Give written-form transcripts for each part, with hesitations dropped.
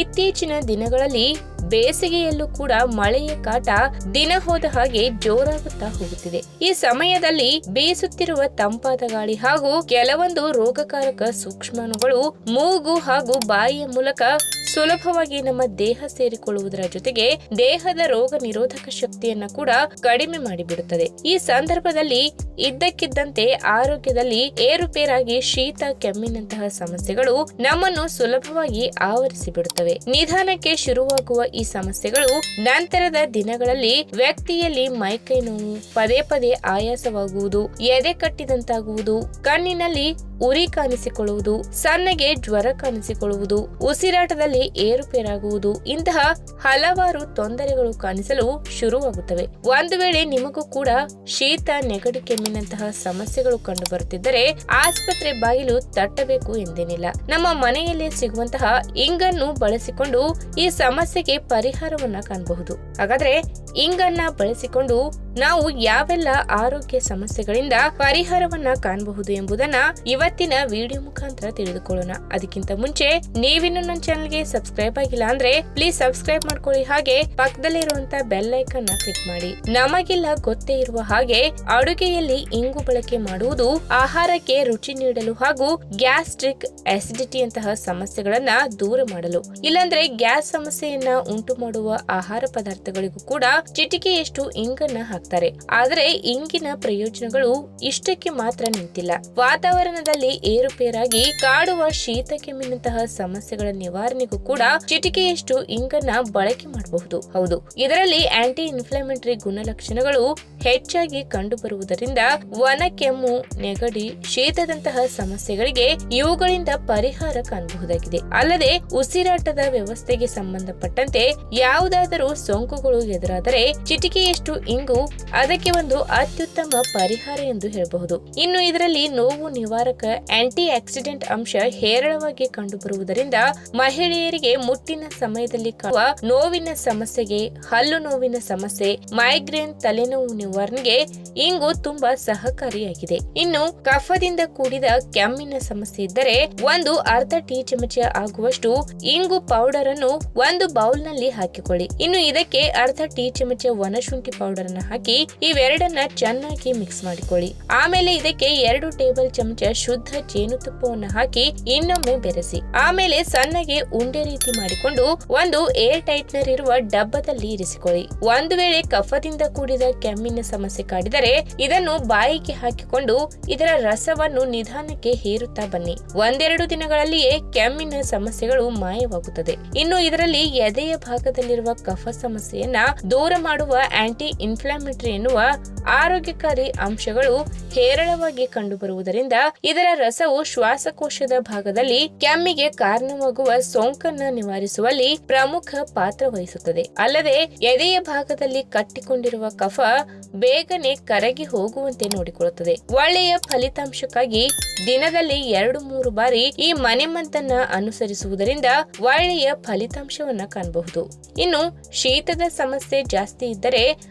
ಇತ್ತೀಚಿನ ದಿನಗಳಲ್ಲಿ ಬೇಸಿಗೆಯಲ್ಲೂ ಕೂಡ ಮಳೆಯ ಕಾಟ ದಿನ ಹೋದ ಹಾಗೆ ಜೋರಾಗುತ್ತಾ ಹೋಗುತ್ತಿದೆ. ಈ ಸಮಯದಲ್ಲಿ ಬೀಸುತ್ತಿರುವ ತಂಪಾದ ಗಾಳಿ ಹಾಗೂ ಕೆಲವೊಂದು ರೋಗಕಾರಕ ಸೂಕ್ಷ್ಮಾಣುಗಳು ಮೂಗು ಹಾಗೂ ಬಾಯಿಯ ಮೂಲಕ ಸುಲಭವಾಗಿ ನಮ್ಮ ದೇಹ ಸೇರಿಕೊಳ್ಳುವುದರ ಜೊತೆಗೆ ದೇಹದ ರೋಗ ನಿರೋಧಕ ಶಕ್ತಿಯನ್ನ ಕೂಡ ಕಡಿಮೆ ಮಾಡಿಬಿಡುತ್ತದೆ. ಈ ಸಂದರ್ಭದಲ್ಲಿ ಇದ್ದಕ್ಕಿದ್ದಂತೆ ಆರೋಗ್ಯದಲ್ಲಿ ಏರುಪೇರಾಗಿ ಶೀತ ಕೆಮ್ಮಿನಂತಹ ಸಮಸ್ಯೆಗಳು ನಮ್ಮನ್ನು ಸುಲಭವಾಗಿ ಆವರಿಸಿ ಬಿಡುತ್ತವೆ. ನಿಧಾನಕ್ಕೆ ಶುರುವಾಗುವ ಈ ಸಮಸ್ಯೆಗಳು ನಂತರದ ದಿನಗಳಲ್ಲಿ ವ್ಯಕ್ತಿಯಲ್ಲಿ ಮೈಕೈ ನೋವು, ಪದೇ ಪದೇ ಆಯಾಸವಾಗುವುದು, ಎದೆ ಕಟ್ಟಿದಂತಾಗುವುದು, ಕಣ್ಣಿನಲ್ಲಿ ಉರಿ ಕಾಣಿಸಿಕೊಳ್ಳುವುದು, ಸಣ್ಣಗೆ ಜ್ವರ ಕಾಣಿಸಿಕೊಳ್ಳುವುದು, ಉಸಿರಾಟದಲ್ಲಿ ಏರುಪೇರಾಗುವುದು ಇಂತಹ ಹಲವಾರು ತೊಂದರೆಗಳು ಕಾಣಿಸಲು ಶುರುವಾಗುತ್ತವೆ. ಒಂದು ವೇಳೆ ನಿಮಗೂ ಕೂಡ ಶೀತ, ನೆಗಡಿ, ಕೆಮ್ಮಿನಂತಹ ಸಮಸ್ಯೆಗಳು ಕಂಡು ಬರುತ್ತಿದ್ದರೆ ಆಸ್ಪತ್ರೆ ಬಾಗಿಲು ತಟ್ಟಬೇಕು ಎಂದೇನಿಲ್ಲ. ನಮ್ಮ ಮನೆಯಲ್ಲೇ ಸಿಗುವಂತಹ ಇಂಗನ್ನು ಬಳಸಿಕೊಂಡು ಈ ಸಮಸ್ಯೆಗೆ ಪರಿಹಾರವನ್ನ ಕಾಣಬಹುದು. ಹಾಗಾದ್ರೆ ಇಂಗನ್ನ ಬಳಸಿಕೊಂಡು ನಾವು ಯಾವೆಲ್ಲ ಆರೋಗ್ಯ ಸಮಸ್ಯೆಗಳಿಂದ ಪರಿಹಾರವನ್ನ ಕಾಣಬಹುದು ಎಂಬುದನ್ನ ಇವತ್ತಿನ ವಿಡಿಯೋ ಮುಖಾಂತರ ತಿಳಿದುಕೊಳ್ಳೋಣ. ಅದಕ್ಕಿಂತ ಮುಂಚೆ ನೀವಿನ್ನು ನನ್ನ ಚಾನೆಲ್ಗೆ ಸಬ್ಸ್ಕ್ರೈಬ್ ಆಗಿಲ್ಲ ಅಂದ್ರೆ ಪ್ಲೀಸ್ ಸಬ್ಸ್ಕ್ರೈಬ್ ಮಾಡ್ಕೊಳ್ಳಿ, ಹಾಗೆ ಪಕ್ಕದಲ್ಲೇ ಇರುವಂತಹ ಬೆಲ್ ಐಕಾನ್ ನ ಕ್ಲಿಕ್ ಮಾಡಿ. ನಮಗೆಲ್ಲ ಗೊತ್ತೇ ಇರುವ ಹಾಗೆ ಅಡುಗೆಯಲ್ಲಿ ಇಂಗು ಬಳಕೆ ಮಾಡುವುದು ಆಹಾರಕ್ಕೆ ರುಚಿ ನೀಡಲು ಹಾಗೂ ಗ್ಯಾಸ್ಟ್ರಿಕ್, ಅಸಿಡಿಟಿ ಅಂತಹ ಸಮಸ್ಯೆಗಳನ್ನ ದೂರ ಮಾಡಲು, ಇಲ್ಲಾಂದ್ರೆ ಗ್ಯಾಸ್ ಸಮಸ್ಯೆಯನ್ನ ಉಂಟು ಮಾಡುವ ಆಹಾರ ಪದಾರ್ಥಗಳಿಗೂ ಕೂಡ ಚಿಟಿಕೆಯಷ್ಟು ಇಂಗನ್ನ ಹಾಕ್ತಾರೆ. ಆದರೆ ಇಂಗಿನ ಪ್ರಯೋಜನಗಳು ಇಷ್ಟಕ್ಕೆ ಮಾತ್ರ ನಿಂತಿಲ್ಲ. ವಾತಾವರಣದಲ್ಲಿ ಏರುಪೇರಾಗಿ ಕಾಡುವ ಶೀತ ಕೆಮ್ಮಿನಂತಹ ಸಮಸ್ಯೆಗಳ ನಿವಾರಣೆಗೂ ಕೂಡ ಚಿಟಿಕೆಯಷ್ಟು ಇಂಗನ್ನ ಬಳಕೆ ಮಾಡಬಹುದು. ಹೌದು, ಇದರಲ್ಲಿ ಆಂಟಿ ಇನ್ಫ್ಲಮೇಟರಿ ಗುಣಲಕ್ಷಣಗಳು ಹೆಚ್ಚಾಗಿ ಕಂಡು ಬರುವುದರಿಂದ ಒಣ ಕೆಮ್ಮು, ನೆಗಡಿ, ಶೀತದಂತಹ ಸಮಸ್ಯೆಗಳಿಗೆ ಇವುಗಳಿಂದ ಪರಿಹಾರ ಕಾಣಬಹುದಾಗಿದೆ. ಅಲ್ಲದೆ ಉಸಿರಾಟದ ವ್ಯವಸ್ಥೆಗೆ ಸಂಬಂಧಪಟ್ಟಂತೆ ಯಾವುದಾದರೂ ಸೋಂಕುಗಳು ಎದುರಾದರೆ ಚಿಟಿಕೆಯಷ್ಟು ಇಂಗು ಅದಕ್ಕೆ ಒಂದು ಅತ್ಯುತ್ತಮ ಪರಿಹಾರ ಎಂದು ಹೇಳಬಹುದು. ಇನ್ನು ಇದರಲ್ಲಿ ನೋವು ನಿವಾರಕ ಆಂಟಿ ಆಕ್ಸಿಡೆಂಟ್ ಅಂಶ ಹೇರಳವಾಗಿ ಕಂಡು ಬರುವುದರಿಂದ ಮಹಿಳೆಯರಿಗೆ ಮುಟ್ಟಿನ ಸಮಯದಲ್ಲಿ ಕಾಣುವ ನೋವಿನ ಸಮಸ್ಯೆಗೆ, ಹಲ್ಲು ನೋವಿನ ಸಮಸ್ಯೆ, ಮೈಗ್ರೇನ್, ತಲೆನೋವು ನಿವಾರಣೆಗೆ ಇಂಗು ತುಂಬಾ ಸಹಕಾರಿಯಾಗಿದೆ. ಇನ್ನು ಕಫದಿಂದ ಕೂಡಿದ ಕೆಮ್ಮಿನ ಸಮಸ್ಯೆ ಇದ್ದರೆ ಒಂದು ಅರ್ಧ ಟೀ ಚಮಚ ಆಗುವಷ್ಟು ಇಂಗು ಪೌಡರ್ ಅನ್ನು ಒಂದು ಬೌಲ್ ನಲ್ಲಿ ಹಾಕಿಕೊಳ್ಳಿ. ಇನ್ನು ಇದಕ್ಕೆ ಅರ್ಧ ಟೀ ಚಮಚ ಒಣಶುಂಠಿ ಪೌಡರ್ ಅನ್ನು ಹಾಕಿ ಇವೆರಡನ್ನ ಚೆನ್ನಾಗಿ ಮಿಕ್ಸ್ ಮಾಡಿಕೊಳ್ಳಿ. ಆಮೇಲೆ ಇದಕ್ಕೆ 2 ಟೇಬಲ್ ಚಮಚ ಶುದ್ಧ ಜೇನುತುಪ್ಪವನ್ನು ಹಾಕಿ ಇನ್ನೊಮ್ಮೆ ಬೆರೆಸಿ. ಆಮೇಲೆ ಸಣ್ಣಗೆ ಉಂಡೆ ರೀತಿ ಮಾಡಿಕೊಂಡು ಒಂದು ಏರ್ ಟೈಟ್ನರ್ ಇರುವ ಡಬ್ಬದಲ್ಲಿ ಇರಿಸಿಕೊಳ್ಳಿ. ಒಂದು ವೇಳೆ ಕಫದಿಂದ ಕೂಡಿದ ಕೆಮ್ಮಿನ ಸಮಸ್ಯೆ ಕಾಡಿದರೆ ಇದನ್ನು ಬಾಯಿಗೆ ಹಾಕಿಕೊಂಡು ಇದರ ರಸವನ್ನು ನಿಧಾನಕ್ಕೆ ಹೇರುತ್ತಾ ಬನ್ನಿ. 1-2 ದಿನಗಳಲ್ಲಿಯೇ ಕೆಮ್ಮಿನ ಸಮಸ್ಯೆಗಳು ಮಾಯವಾಗುತ್ತದೆ. ಇನ್ನು ಇದರಲ್ಲಿ ಎದೆಯ ಭಾಗದಲ್ಲಿರುವ ಕಫ ಸಮಸ್ಯೆಯನ್ನ ದೂರ ಮಾಡುವ ಆಂಟಿ ಇನ್ಫ್ಲಮೇಟರಿ ಎನ್ನುವ ಆರೋಗ್ಯಕಾರಿ ಅಂಶಗಳು ಹೇರಳವಾಗಿ ಕಂಡುಬರುವುದರಿಂದ ಇದರ ರಸವು ಶ್ವಾಸಕೋಶದ ಭಾಗದಲ್ಲಿ ಕೆಮ್ಮಿಗೆ ಕಾರಣವಾಗುವ ಸೋಂಕನ್ನ ನಿವಾರಿಸುವಲ್ಲಿ ಪ್ರಮುಖ ಪಾತ್ರ ವಹಿಸುತ್ತದೆ. ಅಲ್ಲದೆ ಎದೆಯ ಭಾಗದಲ್ಲಿ ಕಟ್ಟಿಕೊಂಡಿರುವ ಕಫ ಬೇಗನೆ ಕರಗಿ ಹೋಗುವಂತೆ ನೋಡಿಕೊಳ್ಳುತ್ತದೆ. ಒಳ್ಳೆಯ ಫಲಿತಾಂಶಕ್ಕಾಗಿ ದಿನದಲ್ಲಿ 2-3 ಬಾರಿ ಈ ಮನೆಮದ್ದನ್ನ ಅನುಸರಿಸುವುದರಿಂದ ಒಳ್ಳೆಯ ಫಲಿತಾಂಶವನ್ನ ಕಾಣಬಹುದು. ಇನ್ನು ಶೀತದ ಸಮಸ್ಯೆ ಜಾಸ್ತಿ ಇದ್ದರೆ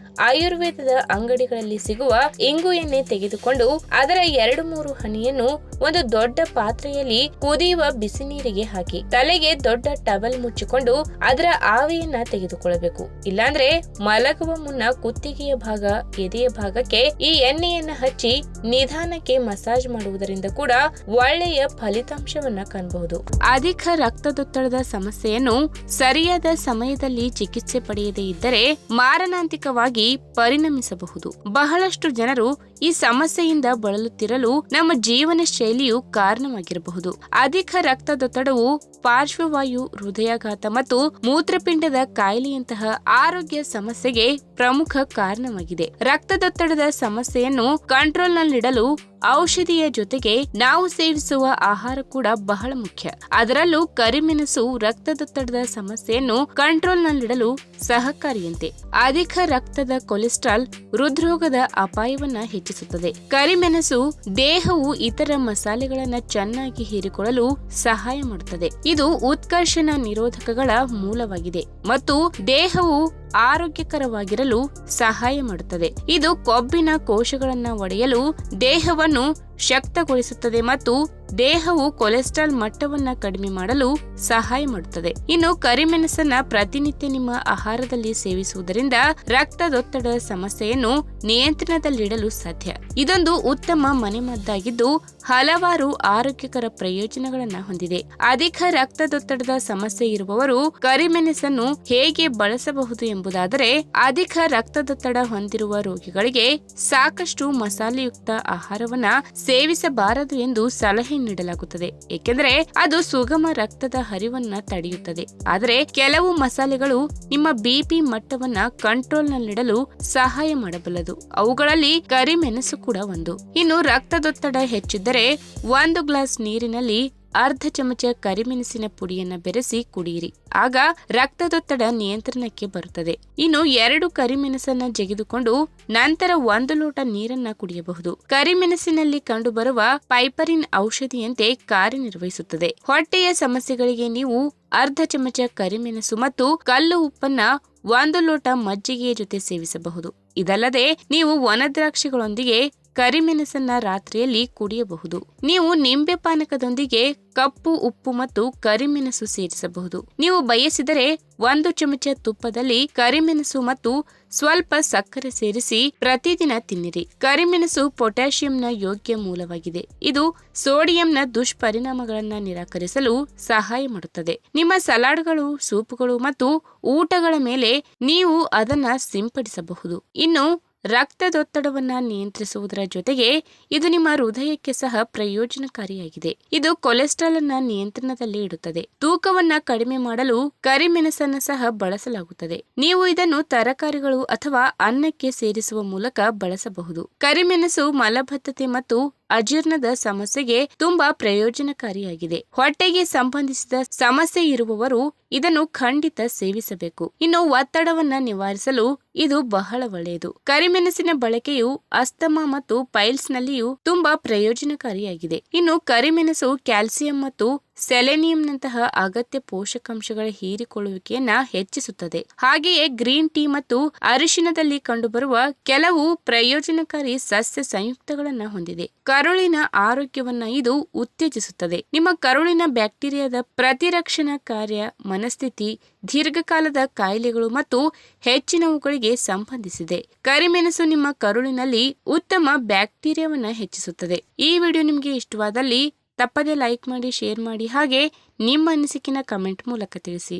ಆಯುರ್ವೇದದ ಅಂಗಡಿಗಳಲ್ಲಿ ಸಿಗುವ ಇಂಗು ಎಣ್ಣೆ ತೆಗೆದುಕೊಂಡು ಅದರ 2-3 ಹನಿಯನ್ನು ಒಂದು ದೊಡ್ಡ ಪಾತ್ರೆಯಲ್ಲಿ ಕುದಿಯುವ ಬಿಸಿ ನೀರಿಗೆ ಹಾಕಿ ತಲೆಗೆ ದೊಡ್ಡ ಟವಲ್ ಮುಚ್ಚಿಕೊಂಡು ಅದರ ಆವಿಯನ್ನ ತೆಗೆದುಕೊಳ್ಳಬೇಕು. ಇಲ್ಲಾಂದ್ರೆ ಮಲಗುವ ಮುನ್ನ ಕುತ್ತಿಗೆಯ ಭಾಗ, ಎದೆಯ ಭಾಗಕ್ಕೆ ಈ ಎಣ್ಣೆಯನ್ನ ಹಚ್ಚಿ ನಿಧಾನಕ್ಕೆ ಮಸಾಜ್ ಮಾಡುವುದರಿಂದ ಕೂಡ ಒಳ್ಳೆಯ ಫಲಿತಾಂಶವನ್ನ ಕಾಣಬಹುದು. ಅಧಿಕ ರಕ್ತದೊತ್ತಡದ ಸಮಸ್ಯೆಯನ್ನು ಸರಿಯಾದ ಸಮಯದಲ್ಲಿ ಚಿಕಿತ್ಸೆ ಪಡೆಯದೇ ಇದ್ದರೆ ಮಾರಣಾಂತಿಕವಾಗಿ ಪರಿಣಮಿಸಬಹುದು. ಬಹಳಷ್ಟು ಜನರು ಈ ಸಮಸ್ಯೆಯಿಂದ ಬಳಲುತ್ತಿರಲು ನಮ್ಮ ಜೀವನ ಶೈಲಿಯು ಕಾರಣವಾಗಿರಬಹುದು. ಅಧಿಕ ರಕ್ತದೊತ್ತಡವು ಪಾರ್ಶ್ವವಾಯು, ಹೃದಯಾಘಾತ ಮತ್ತು ಮೂತ್ರಪಿಂಡದ ಕಾಯಿಲೆಯಂತಹ ಆರೋಗ್ಯ ಸಮಸ್ಯೆಗೆ ಪ್ರಮುಖ ಕಾರಣವಾಗಿದೆ. ರಕ್ತದೊತ್ತಡದ ಸಮಸ್ಯೆಯನ್ನು ಕಂಟ್ರೋಲ್ನಲ್ಲಿಡಲು ಔಷಧಿಯ ಜೊತೆಗೆ ನಾವು ಸೇವಿಸುವ ಆಹಾರ ಕೂಡ ಬಹಳ ಮುಖ್ಯ. ಅದರಲ್ಲೂ ಕರಿಮೆಣಸು ರಕ್ತದೊತ್ತಡದ ಸಮಸ್ಯೆಯನ್ನು ಕಂಟ್ರೋಲ್ನಲ್ಲಿಡಲು ಸಹಕಾರಿಯಂತೆ. ಅಧಿಕ ರಕ್ತದ ಕೊಲೆಸ್ಟ್ರಾಲ್ ಹೃದ್ರೋಗದ ಅಪಾಯವನ್ನ ಹೆಚ್ಚಿಸುತ್ತದೆ. ಕರಿಮೆಣಸು ದೇಹವು ಇತರ ಮಸಾಲೆಗಳನ್ನ ಚೆನ್ನಾಗಿ ಹೀರಿಕೊಳ್ಳಲು ಸಹಾಯ ಮಾಡುತ್ತದೆ. ಇದು ಉತ್ಕರ್ಷಣ ನಿರೋಧಕಗಳ ಮೂಲವಾಗಿದೆ ಮತ್ತು ದೇಹವು ಆರೋಗ್ಯಕರವಾಗಿರಲು ಸಹಾಯ ಮಾಡುತ್ತದೆ. ಇದು ಕೊಬ್ಬಿನ ಕೋಶಗಳನ್ನ ಒಡೆಯಲು ದೇಹವನ್ನು ಶಕ್ತಗೊಳಿಸುತ್ತದೆ ಮತ್ತು ದೇಹವು ಕೊಲೆಸ್ಟ್ರಾಲ್ ಮಟ್ಟವನ್ನ ಕಡಿಮೆ ಮಾಡಲು ಸಹಾಯ ಮಾಡುತ್ತದೆ. ಇನ್ನು ಕರಿಮೆಣಸನ್ನ ಪ್ರತಿನಿತ್ಯ ನಿಮ್ಮ ಆಹಾರದಲ್ಲಿ ಸೇವಿಸುವುದರಿಂದ ರಕ್ತದೊತ್ತಡದ ಸಮಸ್ಯೆಯನ್ನು ನಿಯಂತ್ರಣದಲ್ಲಿಡಲು ಸಾಧ್ಯ. ಇದೊಂದು ಉತ್ತಮ ಮನೆಮದ್ದಾಗಿದ್ದು ಹಲವಾರು ಆರೋಗ್ಯಕರ ಪ್ರಯೋಜನಗಳನ್ನ ಹೊಂದಿದೆ. ಅಧಿಕ ರಕ್ತದೊತ್ತಡದ ಸಮಸ್ಯೆ ಇರುವವರು ಕರಿಮೆಣಸನ್ನು ಹೇಗೆ ಬಳಸಬಹುದು ಎಂಬುದಾದರೆ, ಅಧಿಕ ರಕ್ತದೊತ್ತಡ ಹೊಂದಿರುವ ರೋಗಿಗಳಿಗೆ ಸಾಕಷ್ಟು ಮಸಾಲೆಯುಕ್ತ ಆಹಾರವನ್ನ ಸೇವಿಸಬಾರದು ಎಂದು ಸಲಹೆ ನೀಡಲಾಗುತ್ತದೆ, ಏಕೆಂದರೆ ಅದು ಸುಗಮ ರಕ್ತದ ಹರಿವನ್ನ ತಡೆಯುತ್ತದೆ. ಆದರೆ ಕೆಲವು ಮಸಾಲೆಗಳು ನಿಮ್ಮ ಬಿಪಿ ಮಟ್ಟವನ್ನ ಕಂಟ್ರೋಲ್ನಲ್ಲಿಡಲು ಸಹಾಯ ಮಾಡಬಲ್ಲದು. ಅವುಗಳಲ್ಲಿ ಕರಿಮೆಣಸು ಕೂಡ ಒಂದು. ಇನ್ನು ರಕ್ತದೊತ್ತಡ ಹೆಚ್ಚಿದ್ದರೆ 1 ಗ್ಲಾಸ್ ನೀರಿನಲ್ಲಿ ಅರ್ಧ ಚಮಚ ಕರಿಮೆಣಸಿನ ಪುಡಿಯನ್ನ ಬೆರೆಸಿ ಕುಡಿಯಿರಿ. ಆಗ ರಕ್ತದೊತ್ತಡ ನಿಯಂತ್ರಣಕ್ಕೆ ಬರುತ್ತದೆ. ಇನ್ನು 2 ಕರಿಮೆಣಸನ್ನ ಜಗಿದುಕೊಂಡು ನಂತರ 1 ಲೋಟ ನೀರನ್ನ ಕುಡಿಯಬಹುದು. ಕರಿಮೆಣಸಿನಲ್ಲಿ ಕಂಡುಬರುವ ಪೈಪರಿನ್ ಔಷಧಿಯಂತೆ ಕಾರ್ಯನಿರ್ವಹಿಸುತ್ತದೆ. ಹೊಟ್ಟೆಯ ಸಮಸ್ಯೆಗಳಿಗೆ ನೀವು ಅರ್ಧ ಚಮಚ ಕರಿಮೆಣಸು ಮತ್ತು ಕಲ್ಲು ಉಪ್ಪನ್ನ 1 ಲೋಟ ಮಜ್ಜಿಗೆಯ ಜೊತೆ ಸೇವಿಸಬಹುದು. ಇದಲ್ಲದೆ ನೀವು ಒಣದ್ರಾಕ್ಷಿಗಳೊಂದಿಗೆ ಕರಿಮೆಣಸನ್ನ ರಾತ್ರಿಯಲ್ಲಿ ಕುಡಿಯಬಹುದು. ನೀವು ನಿಂಬೆ ಪಾನಕದೊಂದಿಗೆ ಕಪ್ಪು ಉಪ್ಪು ಮತ್ತು ಕರಿಮೆಣಸು ಸೇರಿಸಬಹುದು. ನೀವು ಬಯಸಿದರೆ 1 ಚಮಚ ತುಪ್ಪದಲ್ಲಿ ಕರಿಮೆಣಸು ಮತ್ತು ಸ್ವಲ್ಪ ಸಕ್ಕರೆ ಸೇರಿಸಿ ಪ್ರತಿದಿನ ತಿನ್ನಿರಿ. ಕರಿಮೆಣಸು ಪೊಟ್ಯಾಷಿಯಂನ ಯೋಗ್ಯ ಮೂಲವಾಗಿದೆ. ಇದು ಸೋಡಿಯಂನ ದುಷ್ಪರಿಣಾಮಗಳನ್ನ ನಿರಾಕರಿಸಲು ಸಹಾಯ ಮಾಡುತ್ತದೆ. ನಿಮ್ಮ ಸಲಾಡ್ಗಳು, ಸೂಪ್ಗಳು ಮತ್ತು ಊಟಗಳ ಮೇಲೆ ನೀವು ಅದನ್ನ ಸಿಂಪಡಿಸಬಹುದು. ಇನ್ನು ರಕ್ತದೊತ್ತಡವನ್ನ ನಿಯಂತ್ರಿಸುವುದರ ಜೊತೆಗೆ ಇದು ನಿಮ್ಮ ಹೃದಯಕ್ಕೆ ಸಹ ಪ್ರಯೋಜನಕಾರಿಯಾಗಿದೆ. ಇದು ಕೊಲೆಸ್ಟ್ರಾಲ್ ಅನ್ನ ನಿಯಂತ್ರಣದಲ್ಲಿ ಇಡುತ್ತದೆ. ತೂಕವನ್ನ ಕಡಿಮೆ ಮಾಡಲು ಕರಿಮೆಣಸನ್ನ ಸಹ ಬಳಸಲಾಗುತ್ತದೆ. ನೀವು ಇದನ್ನು ತರಕಾರಿಗಳು ಅಥವಾ ಅನ್ನಕ್ಕೆ ಸೇರಿಸುವ ಮೂಲಕ ಬಳಸಬಹುದು. ಕರಿಮೆಣಸು ಮಲಬದ್ಧತೆ ಮತ್ತು ಅಜೀರ್ಣದ ಸಮಸ್ಯೆಗೆ ತುಂಬಾ ಪ್ರಯೋಜನಕಾರಿಯಾಗಿದೆ. ಹೊಟ್ಟೆಗೆ ಸಂಬಂಧಿಸಿದ ಸಮಸ್ಯೆ ಇರುವವರು ಇದನ್ನು ಖಂಡಿತ ಸೇವಿಸಬೇಕು. ಇನ್ನು ಒತ್ತಡವನ್ನ ನಿವಾರಿಸಲು ಇದು ಬಹಳ ಒಳ್ಳೆಯದು. ಕರಿಮೆಣಸಿನ ಬಳಕೆಯು ಅಸ್ತಮಾ ಮತ್ತು ಪೈಲ್ಸ್ ನಲ್ಲಿಯೂ ತುಂಬಾ ಪ್ರಯೋಜನಕಾರಿಯಾಗಿದೆ. ಇನ್ನು ಕರಿಮೆಣಸು ಕ್ಯಾಲ್ಸಿಯಂ ಮತ್ತು ಸೆಲೆನಿಯಂನಂತಹ ಅಗತ್ಯ ಪೋಷಕಾಂಶಗಳ ಹೀರಿಕೊಳ್ಳುವಿಕೆಯನ್ನ ಹೆಚ್ಚಿಸುತ್ತದೆ. ಹಾಗೆಯೇ ಗ್ರೀನ್ ಟೀ ಮತ್ತು ಅರಿಶಿನದಲ್ಲಿ ಕಂಡುಬರುವ ಕೆಲವು ಪ್ರಯೋಜನಕಾರಿ ಸಸ್ಯ ಸಂಯುಕ್ತಗಳನ್ನ ಹೊಂದಿದೆ. ಕರುಳಿನ ಆರೋಗ್ಯವನ್ನ ಇದು ಉತ್ತೇಜಿಸುತ್ತದೆ. ನಿಮ್ಮ ಕರುಳಿನ ಬ್ಯಾಕ್ಟೀರಿಯಾದ ಪ್ರತಿರಕ್ಷಣಾ ಕಾರ್ಯ, ಮನಸ್ಥಿತಿ, ದೀರ್ಘಕಾಲದ ಕಾಯಿಲೆಗಳು ಮತ್ತು ಹೆಚ್ಚಿನವುಗಳಿಗೆ ಸಂಬಂಧಿಸಿದೆ. ಕರಿಮೆಣಸು ನಿಮ್ಮ ಕರುಳಿನಲ್ಲಿ ಉತ್ತಮ ಬ್ಯಾಕ್ಟೀರಿಯಾವನ್ನ ಹೆಚ್ಚಿಸುತ್ತದೆ. ಈ ವಿಡಿಯೋ ನಿಮಗೆ ಇಷ್ಟವಾದಲ್ಲಿ ತಪ್ಪದೇ ಲೈಕ್ ಮಾಡಿ, ಶೇರ್ ಮಾಡಿ, ಹಾಗೆ ನಿಮ್ಮ ಅನಿಸಿಕೆನ ಕಮೆಂಟ್ ಮೂಲಕ ತಿಳಿಸಿ.